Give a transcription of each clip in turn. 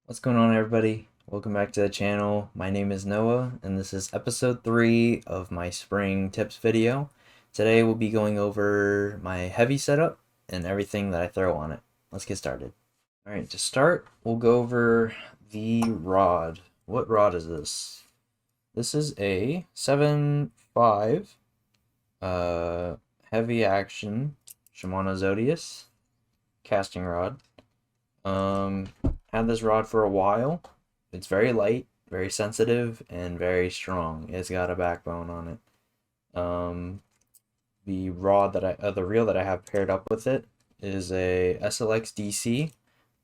What's going on, everybody? Welcome back to the channel. My name is Noah, and this is episode 3 of my spring tips video. Today we'll be going over my heavy setup and everything that I throw on it. Let's get started. Alright, to start, we'll go over the rod. What rod is this? This is a 7.5 heavy action Shimano Zodius casting rod. Had this rod for a while. It's very light, very sensitive, and very strong. It's got a backbone on it. The reel that I have paired up with it is a SLX DC.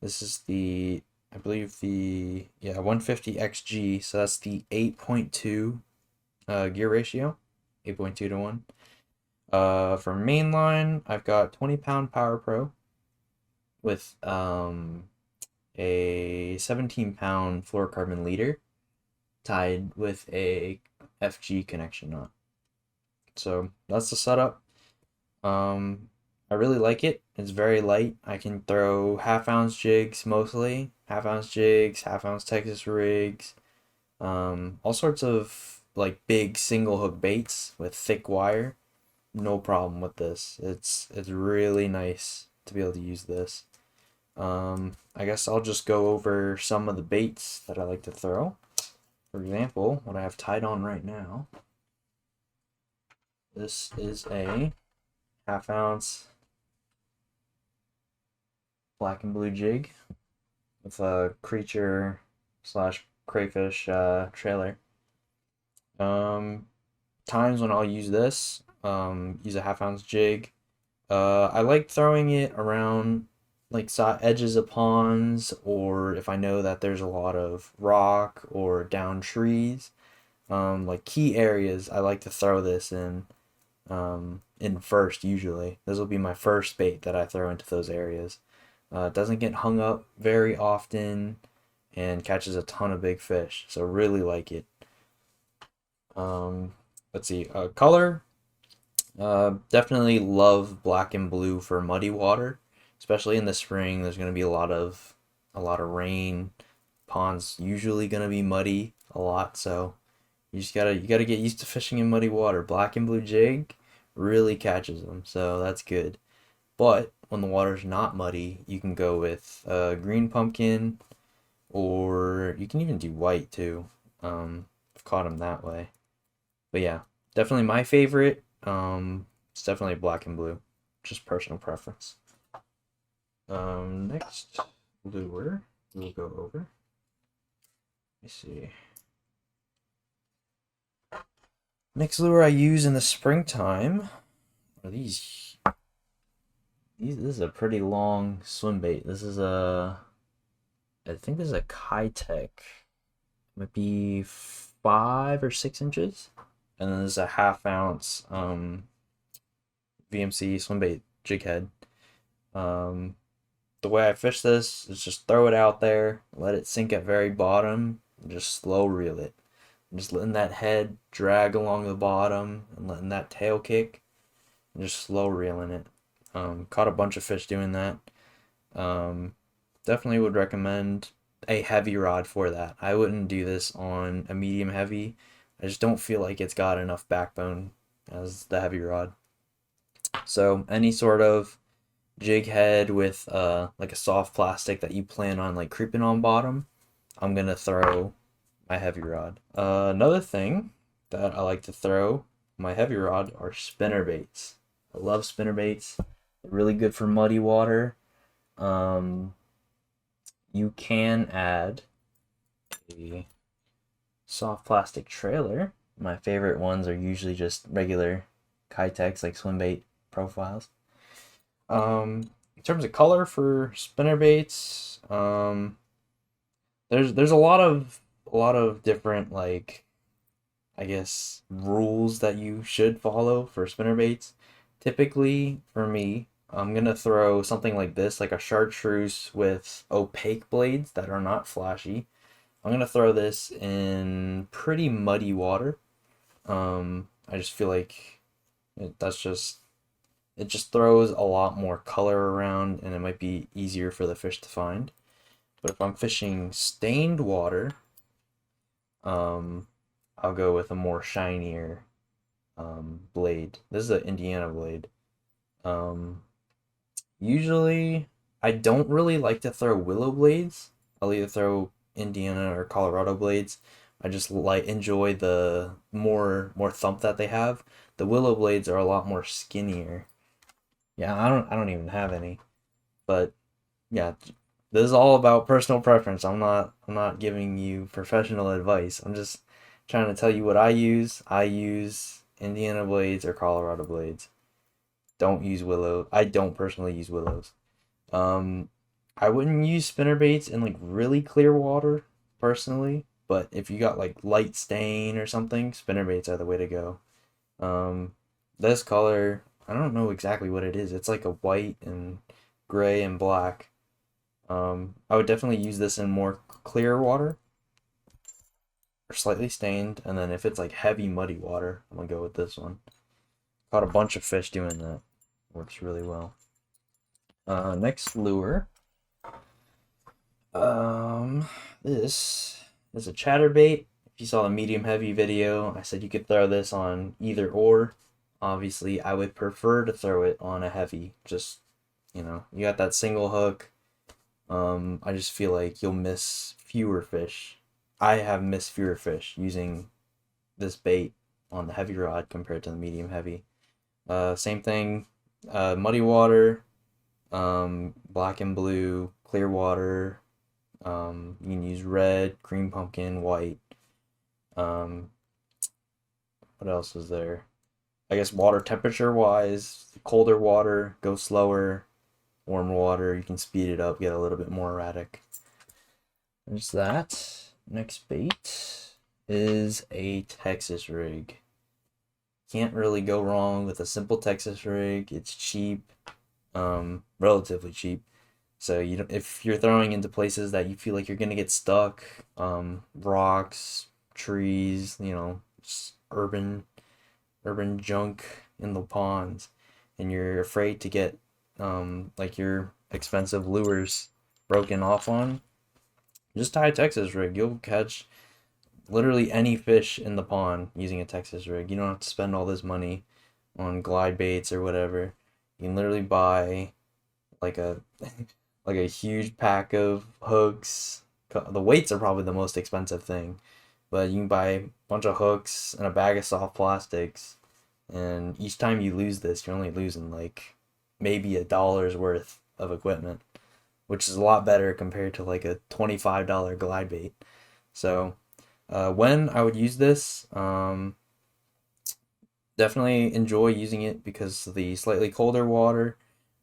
This is the, I believe 150 XG. So that's the 8.2 gear ratio, 8.2 to 1. For mainline, I've got 20-pound Power Pro with a 17-pound fluorocarbon leader tied with a FG connection knot. So that's the setup. I really like it. It's very light. I can throw half-ounce jigs mostly, half-ounce jigs, half-ounce Texas rigs, all sorts of like big single hook baits with thick wire. No problem with this. It's really nice to be able to use this. I guess I'll just go over some of the baits that I like to throw. For example, what I have tied on right now. This is a half-ounce black and blue jig with a creature slash crayfish trailer. Times when I'll use this, use a half-ounce jig. I like throwing it around like edges of ponds, or if I know that there's a lot of rock or down trees, like key areas, I like to throw this in first. Usually this will be my first bait that I throw into those areas. It doesn't get hung up very often and catches a ton of big fish, so really like it. Let's see, color, definitely love black and blue for muddy water, especially in the spring. There's going to be a lot of rain. Ponds usually going to be muddy a lot, so you gotta get used to fishing in muddy water. Black and blue jig really catches them, so that's good. But when the water's not muddy, you can go with green pumpkin, or you can even do white too. I've caught them that way. But yeah, definitely my favorite. It's definitely black and blue, just personal preference. Next lure we'll go over. Let me see. Next lure I use in the springtime are these. This is a pretty long swim bait. This is I think this is a Kitech. Might be 5 or 6 inches, and then there's a half-ounce VMC swim bait jig head. The way I fish this is just throw it out there, let it sink at very bottom, and just slow reel it. I'm just letting that head drag along the bottom and letting that tail kick and just slow reeling it. Caught a bunch of fish doing that. Definitely would recommend a heavy rod for that. I wouldn't do this on a medium heavy. I just don't feel like it's got enough backbone as the heavy rod. So any sort of jig head with like a soft plastic that you plan on like creeping on bottom, I'm gonna throw my heavy rod. Another thing that I like to throw my heavy rod are spinner baits. I love spinner baits. They're really good for muddy water. You can add a soft plastic trailer. My favorite ones are usually just regular Kitechs, like Swimbait profiles. In terms of color for spinner baits, there's a lot of different, like, I guess, rules that you should follow for spinner baits. Typically, for me, I'm gonna throw something like this, like a chartreuse with opaque blades that are not flashy. I'm gonna throw this in pretty muddy water. I just feel like it just throws a lot more color around, and it might be easier for the fish to find. But if I'm fishing stained water, I'll go with a more shinier blade. This is an Indiana blade. Um, Usually, I don't really like to throw willow blades. I'll either throw Indiana or Colorado blades. I just enjoy the more thump that they have. The willow blades are a lot more skinnier. Yeah, I don't even have any. But yeah, this is all about personal preference. I'm not giving you professional advice. I'm just trying to tell you what I use. I use Indiana blades or Colorado blades. Don't use willow. I don't personally use willows. Um, I wouldn't use spinnerbaits in like really clear water personally, but if you got like light stain or something, spinnerbaits are the way to go. Um, this color, I don't know exactly what it is. It's like a white and gray and black. I would definitely use this in more clear water or slightly stained, and then if it's like heavy muddy water, I'm gonna go with this one. Caught a bunch of fish doing that. Works really well. Next lure. This is a chatterbait. If you saw the medium heavy video, I said you could throw this on either or. Obviously, I would prefer to throw it on a heavy. Just, you got that single hook. I just feel like you'll miss fewer fish. I have missed fewer fish using this bait on the heavy rod compared to the medium heavy. Same thing, muddy water, black and blue, clear water. You can use red, green pumpkin, white. Um, what else is there? I guess water temperature wise, colder water, go slower. Warm water, you can speed it up, get a little bit more erratic. There's that. Next bait is a Texas rig. Can't really go wrong with a simple Texas rig. It's cheap, relatively cheap. So if you're throwing into places that you feel like you're gonna get stuck, rocks, trees, urban junk in the ponds, and you're afraid to get like your expensive lures broken off on, just tie a Texas rig. You'll catch literally any fish in the pond using a Texas rig. You don't have to spend all this money on glide baits or whatever. You can literally buy like a like a huge pack of hooks. The weights are probably the most expensive thing, but you can buy a bunch of hooks and a bag of soft plastics, and each time you lose this, you're only losing like maybe $1 worth of equipment, which is a lot better compared to like a $25 glide bait. So when I would use this, definitely enjoy using it because of the slightly colder water.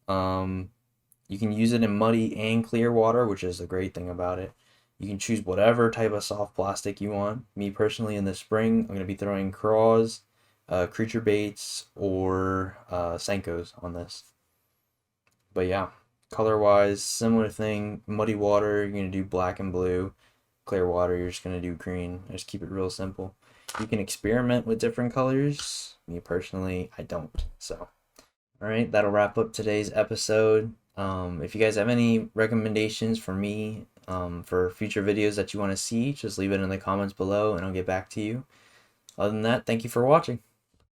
You can use it in muddy and clear water, which is the great thing about it. You can choose whatever type of soft plastic you want. Me personally, in the spring, I'm going to be throwing craws, creature baits, or Senkos on this. But yeah, color-wise, similar thing. Muddy water, you're going to do black and blue. Clear water, you're just going to do green. Just keep it real simple. You can experiment with different colors. Me personally, I don't. So, all right, that'll wrap up today's episode. If you guys have any recommendations for me for future videos that you want to see, just leave it in the comments below and I'll get back to you. Other than that, thank you for watching.